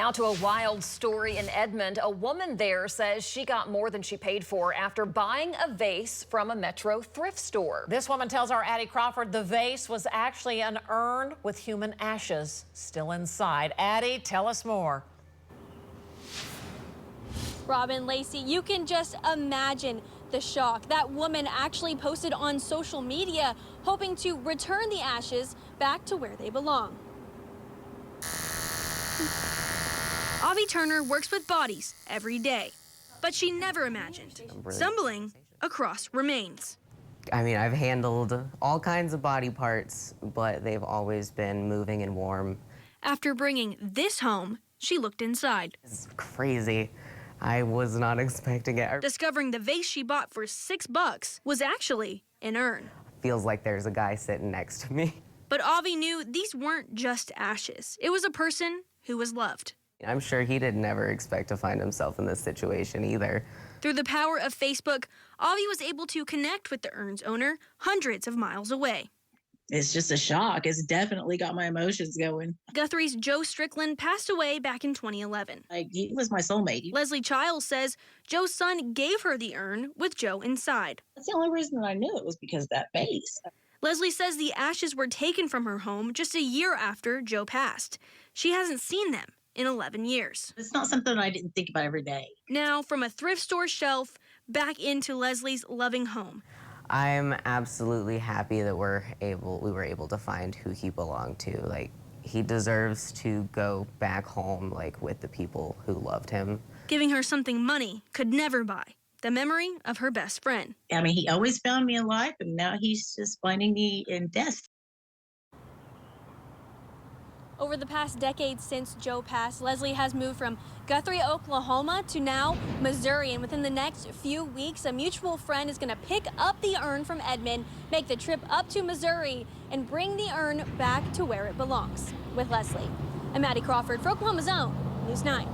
Now to a wild story in Edmond. A woman there says she got more than she paid for after buying a vase from a Metro thrift store. This woman tells our Addie Crawford the vase was actually an urn with human ashes still inside. Addie, tell us more. Robin, Lacey, you can just imagine the shock. That woman actually posted on social media hoping to return the ashes back to where they belong. Avi Turner works with bodies every day, but she never imagined stumbling across remains. I mean, I've handled all kinds of body parts, but they've always been moving and warm. After bringing this home, she looked inside. It's crazy. I was not expecting it. Discovering the vase she bought for $6 was actually an urn. Feels like there's a guy sitting next to me. But Avi knew these weren't just ashes. It was a person who was loved. I'm sure he did never expect to find himself in this situation either. Through the power of Facebook, Avi was able to connect with the urn's owner hundreds of miles away. It's just a shock. It's definitely got my emotions going. Guthrie's Joe Strickland passed away back in 2011. He was my soulmate. Leslie Childs says Joe's son gave her the urn with Joe inside. That's the only reason that I knew it was because of that vase. Leslie says the ashes were taken from her home just a year after Joe passed. She hasn't seen them in 11 years. It's not something I didn't think about every day. Now, from a thrift store shelf back into Leslie's loving home. I'm absolutely happy that we were able to find who he belonged to. Like, he deserves to go back home, like, with the people who loved him. Giving her something money could never buy, the memory of her best friend. I mean, he always found me in life, and now he's just finding me in death. Over the past decade since Joe passed, Leslie has moved from Guthrie, Oklahoma to now Missouri. And within the next few weeks, a mutual friend is going to pick up the urn from Edmond, make the trip up to Missouri, and bring the urn back to where it belongs. With Leslie, I'm Addie Crawford for Oklahoma's Own News 9.